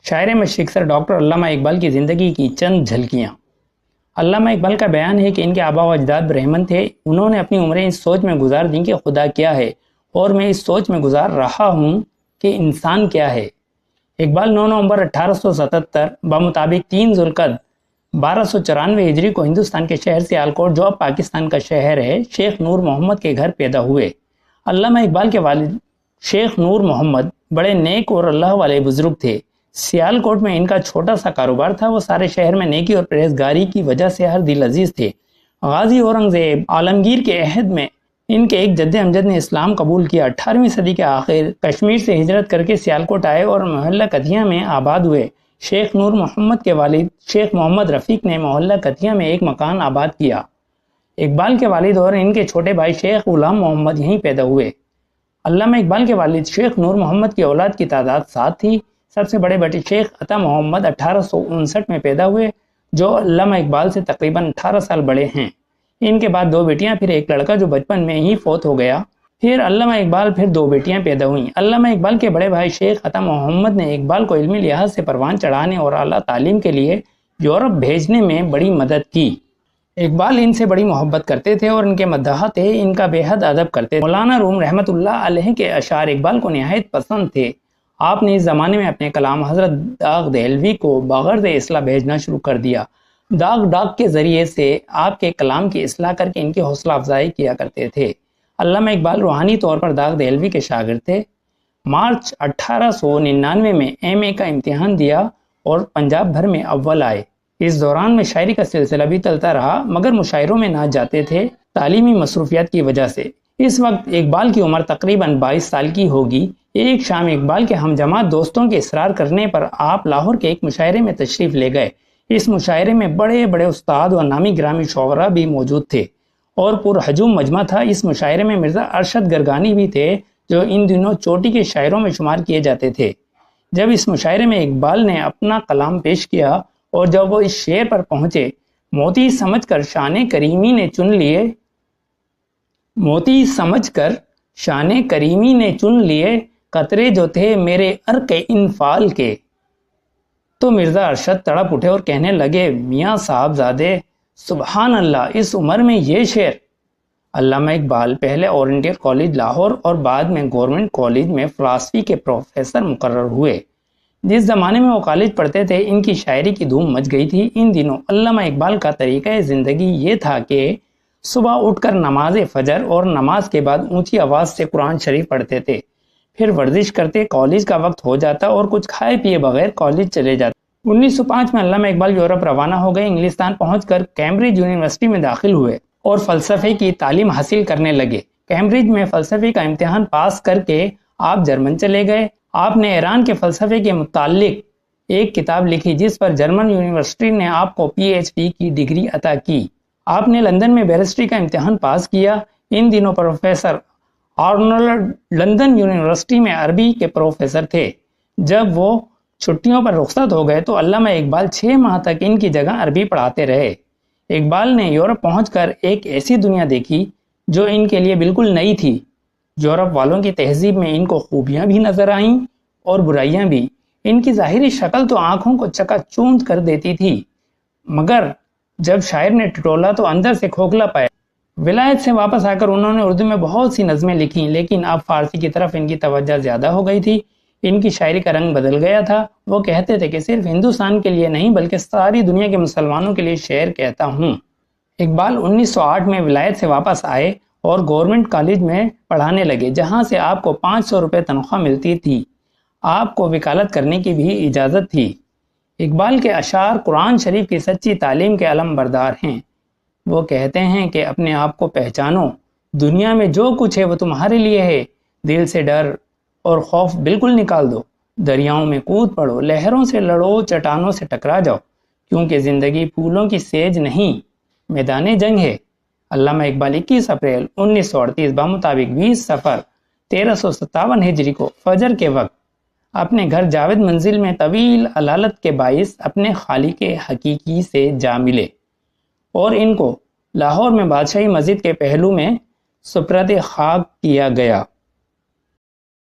شاعر مشرق sir doctor علامہ اقبال کی زندگی کی چند جھلکیاں۔ علامہ اقبال کا بیان ہے کہ ان کے آبا و اجداد برہمن تھے۔ انہوں نے اپنی عمریں اس سوچ میں گزار دیں کہ خدا کیا ہے، اور میں اس سوچ میں گزار رہا ہوں کہ انسان کیا ہے۔ اقبال 9 نومبر 1877 بمطابق 3 ذوالقعدہ 1294 ہجری کو ہندوستان کے شہر سیالکوٹ، جو اب پاکستان کا شہر ہے، شیخ نور محمد کے گھر پیدا ہوئے۔ علامہ اقبال کے والد شیخ نور محمد بڑے نیک اور اللہ والے بزرگ تھے۔ سیالکوٹ میں ان کا چھوٹا سا کاروبار تھا۔ وہ سارے شہر میں نیکی اور پرہیزگاری کی وجہ سے ہر دل عزیز تھے۔ غازی اورنگزیب عالمگیر کے عہد میں ان کے ایک جد امجد نے اسلام قبول کیا۔ 18ویں صدی کے آخر کشمیر سے ہجرت کر کے سیالکوٹ آئے اور محلہ کتھیا میں آباد ہوئے۔ شیخ نور محمد کے والد شیخ محمد رفیق نے محلہ کتھیا میں ایک مکان آباد کیا۔ اقبال کے والد اور ان کے چھوٹے بھائی شیخ غلام محمد یہیں پیدا ہوئے۔ علامہ اقبال کے والد شیخ نور محمد کی اولاد کی تعداد 7 تھی۔ سب سے بڑے بیٹے شیخ عطا محمد 1859 میں پیدا ہوئے، جو علامہ اقبال سے تقریباً 18 سال بڑے ہیں۔ ان کے بعد 2 بیٹیاں، پھر ایک لڑکا جو بچپن میں ہی فوت ہو گیا۔ پھر علامہ اقبال، پھر 2 بیٹیاں پیدا ہوئیں۔ علامہ اقبال کے بڑے بھائی شیخ عطا محمد نے اقبال کو علمی لحاظ سے پروان چڑھانے اور اعلیٰ تعلیم کے لیے یورپ بھیجنے میں بڑی مدد کی۔ اقبال ان سے بڑی محبت کرتے تھے اور ان کے مداح تھے، ان کا بے حد ادب کرتے تھے۔ مولانا روم رحمۃ اللہ علیہ کے اشعار اقبال کو نہایت پسند تھے۔ آپ نے اس زمانے میں اپنے کلام حضرت داغ دہلوی کو بغرض اصلاح بھیجنا شروع کر دیا۔ داغ ڈاک کے ذریعے سے آپ کے کلام کی اصلاح کر کے ان کی حوصلہ افزائی کیا کرتے تھے۔ علامہ اقبال روحانی طور پر داغ دہلوی کے شاگرد تھے۔ مارچ 1899 میں ایم اے کا امتحان دیا اور پنجاب بھر میں اول آئے۔ اس دوران میں شاعری کا سلسلہ بھی چلتا رہا، مگر مشاعروں میں نہ جاتے تھے تعلیمی مصروفیات کی وجہ سے۔ اس وقت اقبال کی عمر تقریباً 22 سال کی ہوگی۔ ایک شام اقبال کے ہم جماعت دوستوں کے اصرار کرنے پر آپ لاہور کے ایک مشاعرے میں تشریف لے گئے۔ اس مشاعرے میں بڑے بڑے استاد اور نامی گرامی شعراء بھی موجود تھے اور پرہجوم مجمع تھا۔ اس مشاعرے میں مرزا ارشد گرگانی بھی تھے، جو ان دنوں چوٹی کے شاعروں میں شمار کیے جاتے تھے۔ جب اس مشاعرے میں اقبال نے اپنا کلام پیش کیا اور جب وہ اس شعر پر پہنچے، موتی سمجھ کر شان کریمی نے چن لیے، موتی سمجھ کر شان کریمی نے چن لیے، قطرے جو تھے میرے عرق انفال کے، تو مرزا ارشد تڑپ اٹھے اور کہنے لگے، میاں صاحب زادے، سبحان اللہ، اس عمر میں یہ شعر۔ علامہ اقبال پہلے اورینٹل کالج لاہور اور بعد میں گورنمنٹ کالج میں فلسفی کے پروفیسر مقرر ہوئے۔ جس زمانے میں وہ کالج پڑھتے تھے، ان کی شاعری کی دھوم مچ گئی تھی۔ ان دنوں علامہ اقبال کا طریقہ زندگی یہ تھا کہ صبح اٹھ کر نماز فجر اور نماز کے بعد اونچی آواز سے قرآن شریف پڑھتے تھے، پھر ورزش کرتے، کالج کا وقت ہو جاتا اور کچھ کھائے پیے بغیر کالج چلے جاتے۔ 1905 میں علامہ اقبال یورپ روانہ ہو گئے۔ انگلستان پہنچ کر کیمبرج یونیورسٹی میں داخل ہوئے اور فلسفے کی تعلیم حاصل کرنے لگے۔ کیمبرج میں فلسفے کا امتحان پاس کر کے آپ جرمن چلے گئے۔ آپ نے ایران کے فلسفے کے متعلق ایک کتاب لکھی، جس پر جرمن یونیورسٹی نے آپ کو PhD کی ڈگری عطا کی۔ آپ نے لندن میں بیرسٹری کا امتحان پاس کیا۔ ان دنوں پروفیسر آرنولڈ لندن یونیورسٹی میں عربی کے پروفیسر تھے۔ جب وہ چھٹیوں پر رخصت ہو گئے تو علامہ اقبال 6 ماہ تک ان کی جگہ عربی پڑھاتے رہے۔ اقبال نے یورپ پہنچ کر ایک ایسی دنیا دیکھی جو ان کے لیے بالکل نئی تھی۔ یورپ والوں کی تہذیب میں ان کو خوبیاں بھی نظر آئیں اور برائیاں بھی۔ ان کی ظاہری شکل تو آنکھوں کو چکا چوند کر دیتی تھی، مگر جب شاعر نے ٹٹولا تو اندر سے کھوکھلا پایا۔ ولایت سے واپس آ کر انہوں نے اردو میں بہت سی نظمیں لکھیں، لیکن اب فارسی کی طرف ان کی توجہ زیادہ ہو گئی تھی۔ ان کی شاعری کا رنگ بدل گیا تھا۔ وہ کہتے تھے کہ صرف ہندوستان کے لیے نہیں بلکہ ساری دنیا کے مسلمانوں کے لیے شعر کہتا ہوں۔ اقبال 1908 میں ولایت سے واپس آئے اور گورنمنٹ کالج میں پڑھانے لگے، جہاں سے آپ کو 500 روپے تنخواہ ملتی تھی۔ آپ کو وکالت کرنے کی بھی اجازت تھی۔ اقبال کے اشعار قرآن شریف کی سچی تعلیم کے علم بردار ہیں۔ وہ کہتے ہیں کہ اپنے آپ کو پہچانو، دنیا میں جو کچھ ہے وہ تمہارے لیے ہے، دل سے ڈر اور خوف بالکل نکال دو، دریاؤں میں کود پڑو، لہروں سے لڑو، چٹانوں سے ٹکرا جاؤ، کیونکہ زندگی پھولوں کی سیج نہیں، میدان جنگ ہے۔ علامہ اقبال 21 اپریل 1938 بمطابق 20 صفر 1357 ہجری کو فجر کے وقت اپنے گھر جاوید منزل میں طویل علالت کے باعث اپنے خالق حقیقی سے جا ملے اور ان کو لاہور میں بادشاہی مسجد کے پہلو میں سپرد خاک کیا گیا۔